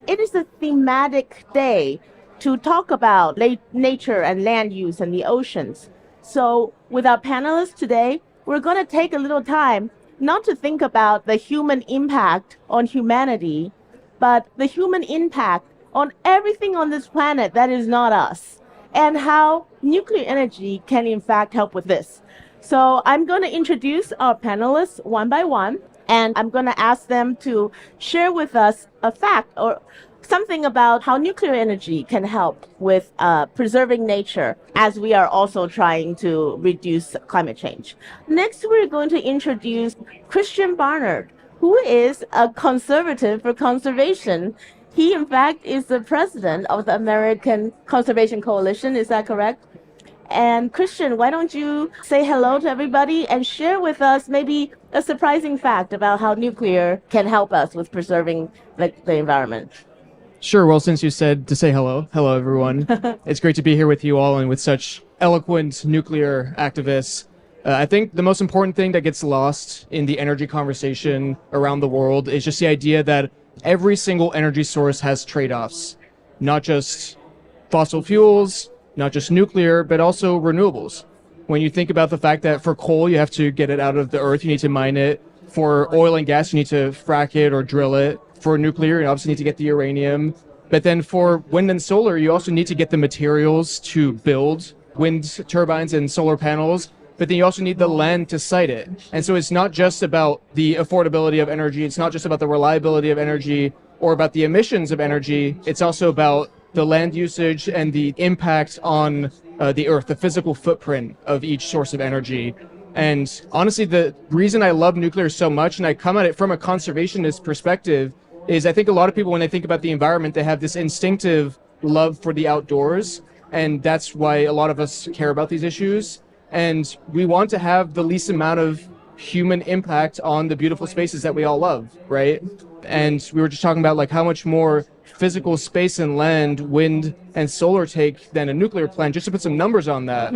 It is a thematic day to talk about nature and land use and the oceans. So, with our panelists today, we're going to take a little time not to think about the human impact on humanity, but the human impact on everything on this planet that is not us, and how nuclear energy can, in fact, help with this. So, I'm going to introduce our panelists one by one, and I'm going to ask them to share with us a fact or something about how nuclear energy can help with preserving nature as we are also trying to reduce climate change. Next, we're going to introduce Christian Barnard, who is a conservative for conservation. He, in fact, is the president of the American Conservation Coalition. Is that correct? And Christian, why don't you say hello to everybody and share with us maybe a surprising fact about how nuclear can help us with preserving the environment? Sure. Well, since you said to say hello, hello everyone. It's great to be here with you all and with such eloquent nuclear activists. I think the most important thing that gets lost in the energy conversation around the world is just the idea that every single energy source has trade-offs, not just fossil fuels, not just nuclear, but also renewables. When you think about the fact that for coal, you have to get it out of the earth, you need to mine it. For oil and gas, you need to frack it or drill it. For nuclear, you obviously need to get the uranium. But then for wind and solar, you also need to get the materials to build wind turbines and solar panels. But then you also need the land to site it. And so it's not just about the affordability of energy. It's not just about the reliability of energy or about the emissions of energy. It's also about the land usage and the impact on the earth, the physical footprint of each source of energy. And honestly, the reason I love nuclear so much, and I come at it from a conservationist perspective, is I think a lot of people, when they think about the environment, they have this instinctive love for the outdoors. And that's why a lot of us care about these issues. And we want to have the least amount of human impact on the beautiful spaces that we all love, right? And we were just talking about like how much more physical space and land, wind and solar take than a nuclear plant, just to put some numbers on that.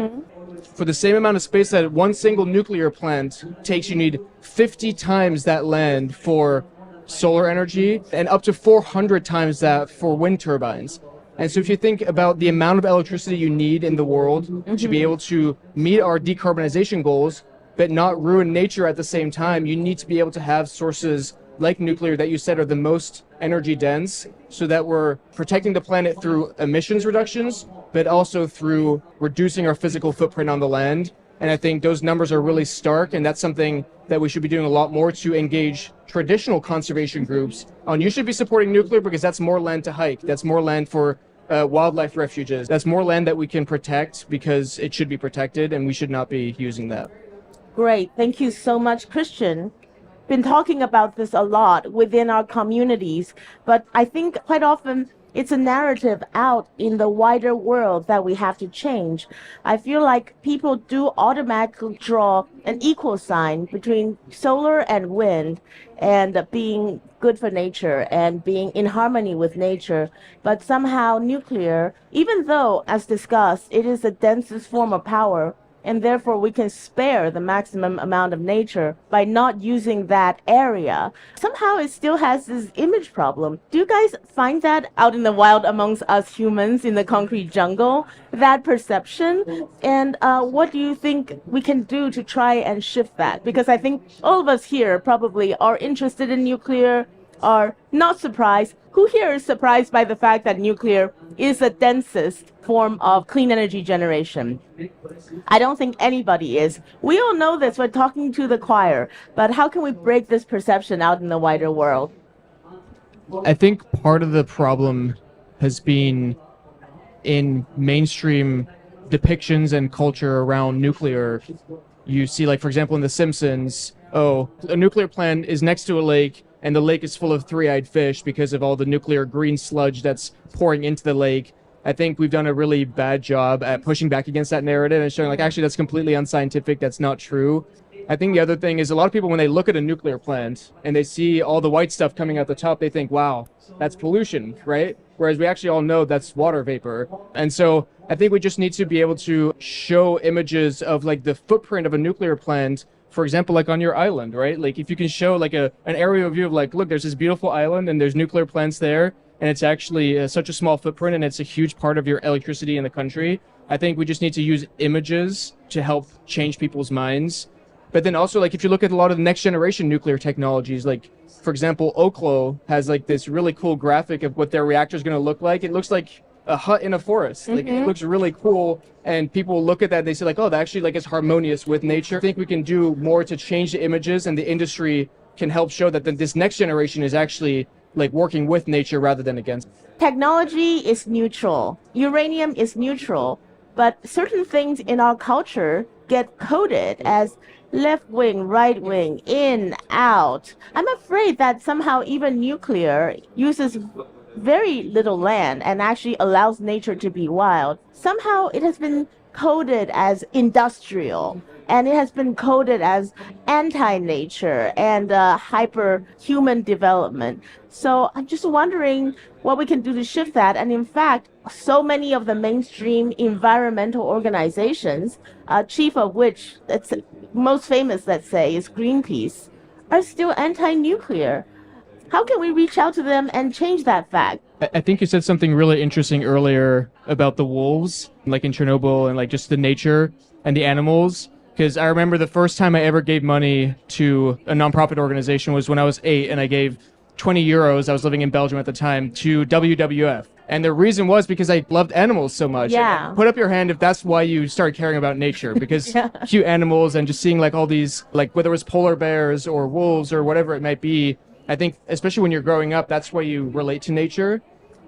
For the same amount of space that one single nuclear plant takes, you need 50 times that land for solar energy and up to 400 times that for wind turbines. And so if you think about the amount of electricity you need in the world to be able to meet our decarbonization goals, but not ruin nature at the same time, you need to be able to have sources like nuclear that you said are the most energy dense, so that we're protecting the planet through emissions reductions, but also through reducing our physical footprint on the land. And I think those numbers are really stark, and that's something that we should be doing a lot more to engage traditional conservation groups on. You should be supporting nuclear because that's more land to hike, that's more land for wildlife refuges, that's more land that we can protect because it should be protected, and we should not be using that. Great. Thank you so much, Christian. Been talking about this a lot within our communities, but I think quite often it's a narrative out in the wider world that we have to change. I feel like people do automatically draw an equal sign between solar and wind and being good for nature and being in harmony with nature. But somehow nuclear, even though, as discussed, it is the densest form of power, and therefore we can spare the maximum amount of nature by not using that area. Somehow it still has this image problem. Do you guys find that out in the wild amongst us humans in the concrete jungle, that perception? And what do you think we can do to try and shift that? Because I think all of us here probably are interested in nuclear, are not surprised. Who here is surprised by the fact that nuclear is the densest form of clean energy generation? I don't think anybody is. We all know this. We're talking to the choir. But how can we break this perception out in the wider world? I think part of the problem has been in mainstream depictions and culture around nuclear. You see, like, for example, in The Simpsons, oh, a nuclear plant is next to a lake, and the lake is full of three-eyed fish because of all the nuclear green sludge that's pouring into the lake. I think we've done a really bad job at pushing back against that narrative and showing, like, actually, that's completely unscientific, that's not true. I think the other thing is a lot of people, when they look at a nuclear plant and they see all the white stuff coming out the top, they think, wow, that's pollution, right? Whereas we actually all know that's water vapor. And so I think we just need to be able to show images of, like, the footprint of a nuclear plant. For example, like on your island, right? Like if you can show like an aerial view of, like, look, there's this beautiful island and there's nuclear plants there, and it's actually such a small footprint, and it's a huge part of your electricity in the country. I think we just need to use images to help change people's minds. But then also, like, if you look at a lot of the next generation nuclear technologies, like, for example, Oklo has like this really cool graphic of what their reactor is going to look like. It looks like a hut in a forest. Like, it looks really cool, and people look at that and they say like, oh, that actually like is harmonious with nature. I think we can do more to change the images, and the industry can help show that this next generation is actually like working with nature rather than against. Technology is neutral. Uranium is neutral, but certain things in our culture get coded as left wing, right wing, in, out. I'm afraid that somehow even nuclear uses very little land and actually allows nature to be wild. Somehow it has been coded as industrial, and it has been coded as anti-nature and hyper-human development. So I'm just wondering what we can do to shift that. And in fact, so many of the mainstream environmental organizations, chief of which, that's most famous, let's say, is Greenpeace, are still anti-nuclear. How can we reach out to them and change that fact? I think you said something really interesting earlier about the wolves, like in Chernobyl, and like just the nature and the animals. Because I remember the first time I ever gave money to a nonprofit organization was when I was 8, and I gave 20 euros, I was living in Belgium at the time, to WWF. And the reason was because I loved animals so much. Yeah. And put up your hand if that's why you started caring about nature, because cute animals and just seeing like all these, like whether it was polar bears or wolves or whatever it might be, I think especially when you're growing up, that's why you relate to nature.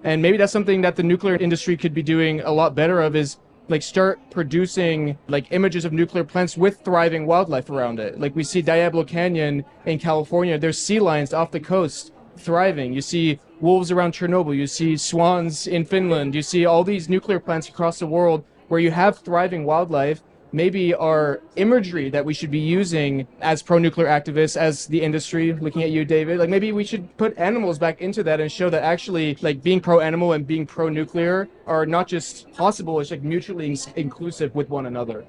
And maybe that's something that the nuclear industry could be doing a lot better of, is like start producing like images of nuclear plants with thriving wildlife around it. Like we see Diablo Canyon in California, there's sea lions off the coast thriving. You see wolves around Chernobyl, you see swans in Finland, you see all these nuclear plants across the world where you have thriving wildlife. Maybe our imagery that we should be using as pro-nuclear activists, as the industry, looking at you, David, like maybe we should put animals back into that and show that actually like being pro-animal and being pro-nuclear are not just possible, it's like mutually inclusive with one another.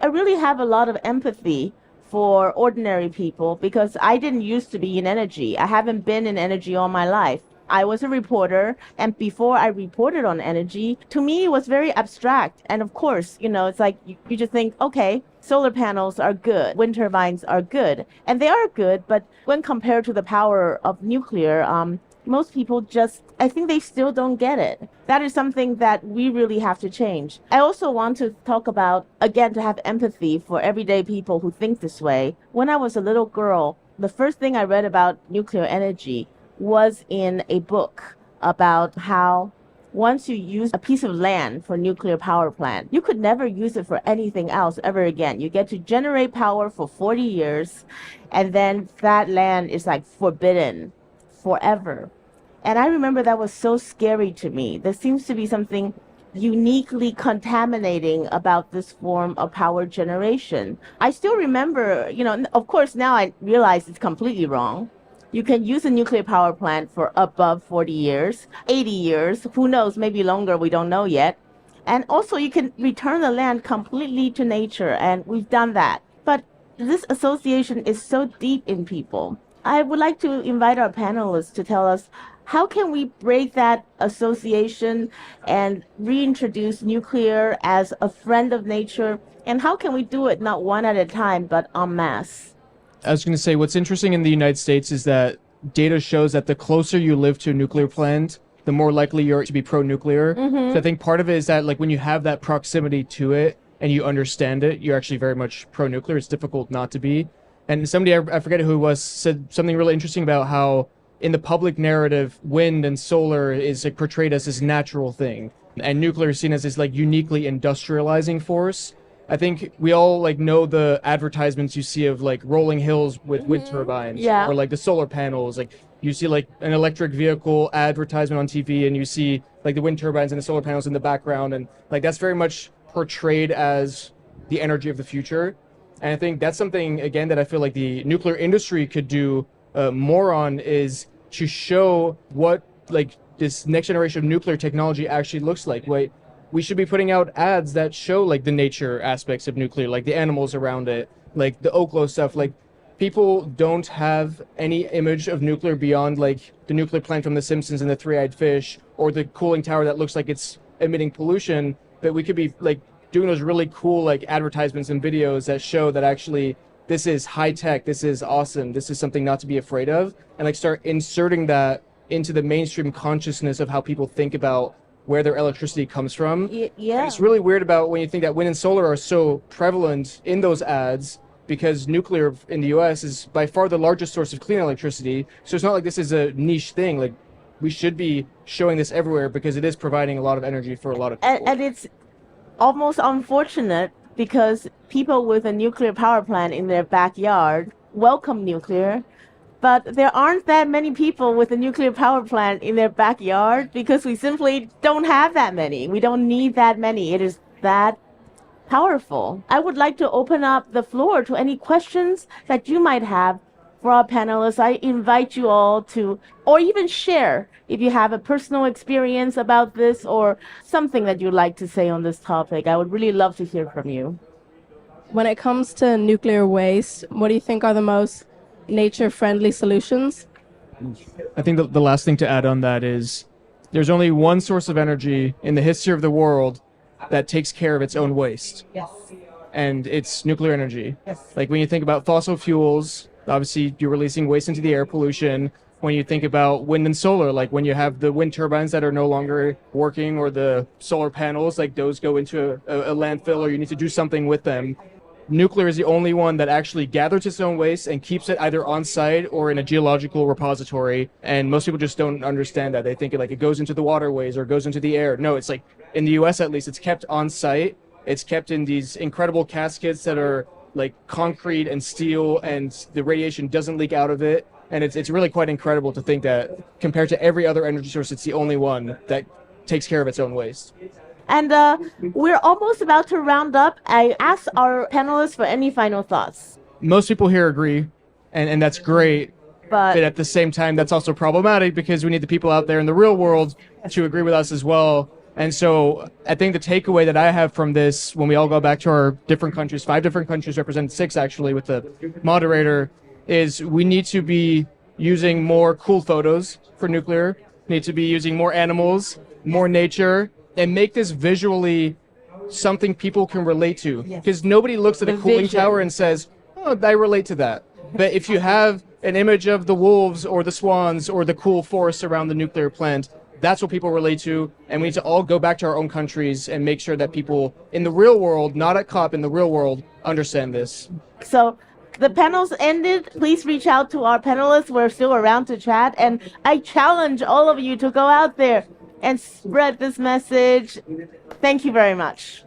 I really have a lot of empathy for ordinary people because I didn't used to be in energy. I haven't been in energy all my life. I was a reporter, and before I reported on energy, to me it was very abstract. And of course, it's like you just think, okay, solar panels are good, wind turbines are good, and they are good, but when compared to the power of nuclear, most people just, I think they still don't get it. That is something that we really have to change. I also want to talk about, again, to have empathy for everyday people who think this way. When I was a little girl, the first thing I read about nuclear energy was in a book about how once you use a piece of land for nuclear power plant, you could never use it for anything else ever again. You get to generate power for 40 years, and then that land is like forbidden forever. And I remember that was so scary to me. There seems to be something uniquely contaminating about this form of power generation. I still remember, of course now I realize it's completely wrong. You can use a nuclear power plant for above 40 years, 80 years, who knows, maybe longer, we don't know yet. And also you can return the land completely to nature, and we've done that. But this association is so deep in people. I would like to invite our panelists to tell us, how can we break that association and reintroduce nuclear as a friend of nature? And how can we do it not one at a time, but en masse? I was going to say, what's interesting in the United States is that data shows that the closer you live to a nuclear plant, the more likely you're to be pro-nuclear. So I think part of it is that like when you have that proximity to it and you understand it, you're actually very much pro-nuclear. It's difficult not to be. And somebody, I forget who it was, said something really interesting about how in the public narrative, wind and solar is like portrayed as this natural thing, and nuclear is seen as this like uniquely industrializing force. I think we all like know the advertisements you see of like rolling hills with wind turbines, Yeah. or like the solar panels. Like you see like an electric vehicle advertisement on TV, and you see like the wind turbines and the solar panels in the background, and like that's very much portrayed as the energy of the future. And I think that's something again that I feel like the nuclear industry could do more on, is to show what like this next generation of nuclear technology actually looks like. Wait, we should be putting out ads that show like the nature aspects of nuclear, like the animals around it, like the Oklo stuff. Like people don't have any image of nuclear beyond like the nuclear plant from The Simpsons and the three-eyed fish, or the cooling tower that looks like it's emitting pollution. But we could be like doing those really cool like advertisements and videos that show that actually this is high tech, this is awesome, this is something not to be afraid of, and like start inserting that into the mainstream consciousness of how people think about where their electricity comes from. Yeah. And it's really weird about when you think that wind and solar are so prevalent in those ads, because nuclear in the US is by far the largest source of clean electricity. So it's not like this is a niche thing. Like, we should be showing this everywhere because it is providing a lot of energy for a lot of people. And it's almost unfortunate because people with a nuclear power plant in their backyard welcome nuclear, but there aren't that many people with a nuclear power plant in their backyard because we simply don't have that many. We don't need that many. It is that powerful. I would like to open up the floor to any questions that you might have for our panelists. I invite you all to, or even share if you have a personal experience about this or something that you'd like to say on this topic. I would really love to hear from you. When it comes to nuclear waste, what do you think are the most nature-friendly solutions? I think the last thing to add on that is there's only one source of energy in the history of the world that takes care of its own waste. Yes. And it's nuclear energy. Yes. Like when you think about fossil fuels, obviously you're releasing waste into the air, pollution. When you think about wind and solar, like when you have the wind turbines that are no longer working, or the solar panels, like those go into a landfill, or you need to do something with them. Nuclear is the only one that actually gathers its own waste and keeps it either on site or in a geological repository. And most people just don't understand that. They think it goes into the waterways or goes into the air. No, it's like in the US at least, it's kept on site. It's kept in these incredible caskets that are like concrete and steel, and the radiation doesn't leak out of it. And it's really quite incredible to think that compared to every other energy source, it's the only one that takes care of its own waste. And we're almost about to round up. I asked our panelists for any final thoughts. Most people here agree, and that's great. But at the same time, that's also problematic because we need the people out there in the real world to agree with us as well. And so I think the takeaway that I have from this, when we all go back to our different countries, 5 different countries represent 6 actually with the moderator, is we need to be using more cool photos for nuclear, need to be using more animals, more nature, and make this visually something people can relate to. Because nobody looks at a cooling tower and says, oh, I relate to that. But if you have an image of the wolves or the swans or the cool forests around the nuclear plant, that's what people relate to. And we need to all go back to our own countries and make sure that people in the real world, not at COP, in the real world, understand this. So the panel's ended. Please reach out to our panelists. We're still around to chat. And I challenge all of you to go out there and spread this message. Thank you very much.